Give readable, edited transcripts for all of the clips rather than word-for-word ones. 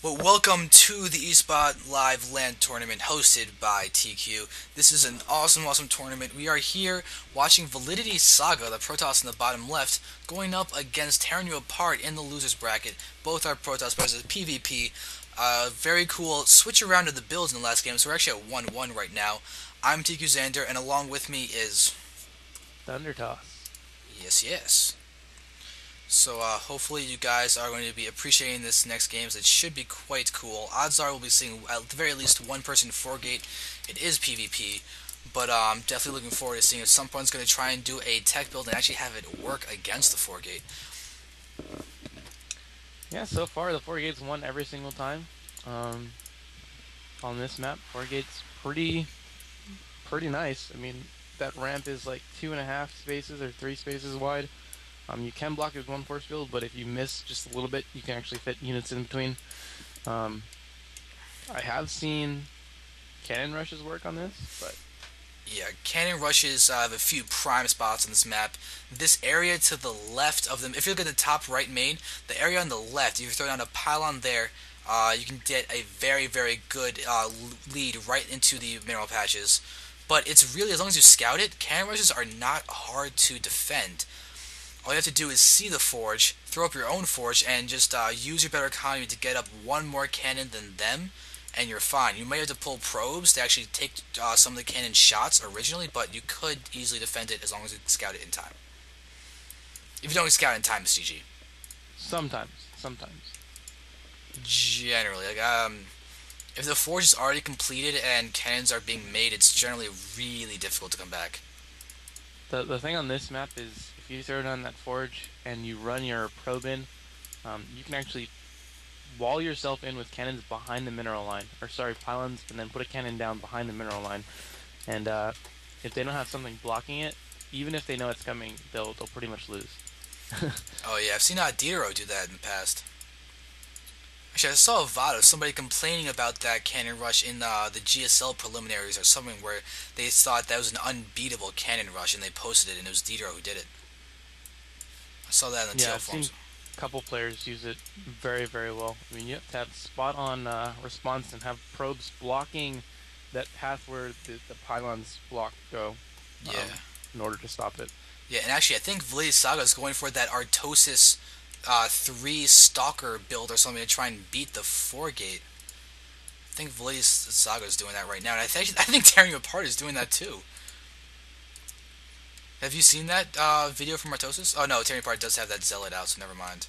Well, welcome to the eSpot Live LAN tournament hosted by TQ. This is an awesome tournament. We are here watching ValiditySaga, the Protoss in the bottom left, going up against Terranuapart in the losers bracket. Both are Protoss players. It's PvP. Very cool. Switch around to the builds in the last game, so we're actually at 1-1 right now. I'm tQzander, and along with me is... Thunder Toss. Yes. So hopefully you guys are going to be appreciating this next game. It should be quite cool. Odds are we'll be seeing at the very least one person 4-gate. It is PvP, but I'm definitely looking forward to seeing if someone's going to try and do a tech build and actually have it work against the 4-gate. Yeah, so far the 4-gate's won every single time. On this map, 4-gate's pretty nice. I mean, that ramp is like 2.5 spaces or 3 spaces wide. You can block it with one force field, but if you miss just a little bit, you can actually fit units in between. I have seen cannon rushes work on this, but Yeah, cannon rushes have a few prime spots on this map. This area to the left of them, if you look at the top right main, the area on the left, if you throw down a pylon there, you can get a very good lead right into the mineral patches. But it's really, as long as you scout it, cannon rushes are not hard to defend. All you have to do is see the forge, throw up your own forge, and just use your better economy to get up one more cannon than them, and you're fine. You might have to pull probes to actually take some of the cannon shots originally, but you could easily defend it as long as you scout it in time. If you don't scout in time, it's GG. sometimes. Generally, if the forge is already completed and cannons are being made, it's generally really difficult to come back. The thing on this map is if you throw down that forge and you run your probe in, you can actually wall yourself in with cannons behind the mineral line, or sorry, pylons, and then put a cannon down behind the mineral line. And if they don't have something blocking it, even if they know it's coming, they'll pretty much lose. Oh yeah, I've seen Diro do that in the past. Actually, I saw a VOD of somebody complaining about that cannon rush in the GSL preliminaries or something where they thought that was an unbeatable cannon rush and they posted it and it was Didro who did it. I saw that in the Yeah, tail I've seen forums. a couple players use it very well. I mean, you have to have spot on response and have probes blocking that path where the pylons block go Yeah. in order to stop it. Yeah, and actually I think ValiditySaga is going for that Artosis 3 Stalker build or something to try and beat the 4-gate. I think ValiditySaga is doing that right now, and I think Tearing Apart is doing that too. Have you seen that video from Artosis? Oh no, Tearing Apart does have that Zealot out, so never mind.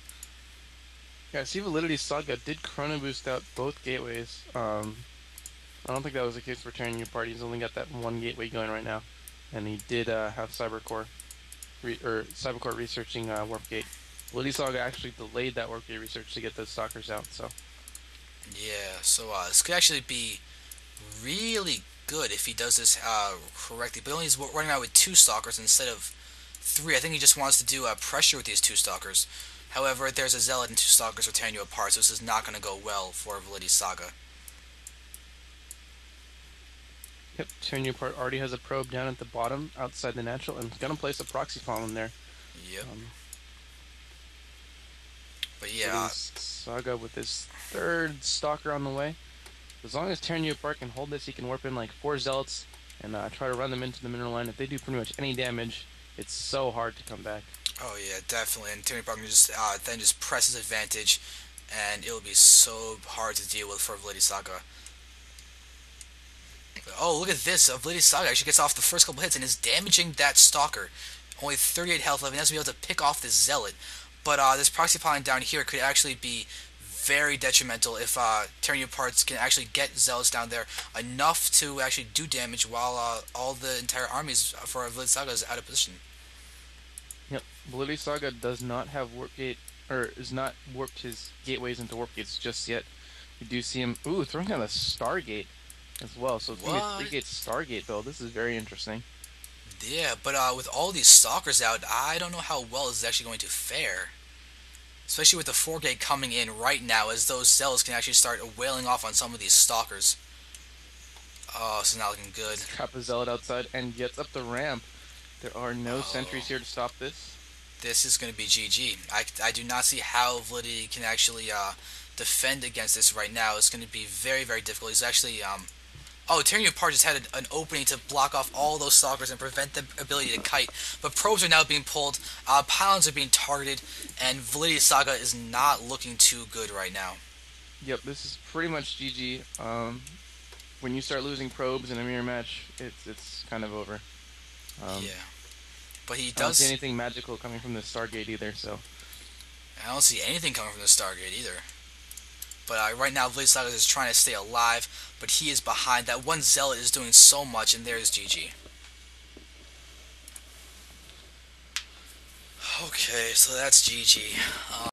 Yeah, see, ValiditySaga did chrono boost out both gateways. I don't think that was the case for Terranuapart. He's only got that one gateway going right now, and he did have Cybercore researching Warp Gate. ValiditySaga actually delayed that Warp Gate research to get those stalkers out. So Yeah, so this could actually be really good if he does this correctly. But only he's running out with 2 Stalkers instead of 3. I think he just wants to do pressure with these 2 Stalkers. However, there's a Zealot and 2 Stalkers are tearing you apart, so this is not going to go well for ValiditySaga. yep, Terranuapart already has a probe down at the bottom outside the natural, and is gonna place a proxy column there. Yep. Um, But yeah, ValiditySaga with his 3rd stalker on the way. As long as Terranuapart can hold this, he can warp in like 4 zealots and try to run them into the mineral line. If they do pretty much any damage, it's so hard to come back. oh yeah, definitely. And Tearing Apart can just then just press his advantage, and it will be so hard to deal with for ValiditySaga. Oh, look at this. ValiditySaga actually gets off the first couple hits and is damaging that Stalker. Only 38 health left, and has to be able to pick off this Zealot. But this proxy pylon down here could actually be very detrimental if Terranuaparts can actually get Zealots down there enough to actually do damage while all the entire armies for ValiditySaga is out of position. Yep, ValiditySaga does not have warp gate, or is not warped his gateways into warp gates just yet. You do see him, throwing out a Stargate as well. So it's going to be a 3-gate Stargate build. This is very interesting. Yeah, but with all these Stalkers out, I don't know how well this is actually going to fare. Especially with the 4-gate coming in right now, as those Zealots can actually start wailing off on some of these Stalkers. Oh, so not looking good. Trap a Zealot outside and gets up the ramp. There are no Oh, sentries here to stop this. this is going to be GG. I do not see how Validity can actually defend against this right now is going to be very, very difficult. He's actually, oh, Terranuapart just had an opening to block off all those stalkers and prevent the ability to kite. But probes are now being pulled, pylons are being targeted, and ValiditySaga is not looking too good right now. Yep, this is pretty much GG. When you start losing probes in a mirror match, it's kind of over. Yeah. But he I don't see does. anything magical coming from the Stargate either, so. I don't see anything coming from the Stargate either. But right now, ValiditySaga is trying to stay alive, but he is behind. That one Zealot is doing so much, and there's GG. Okay, so that's GG.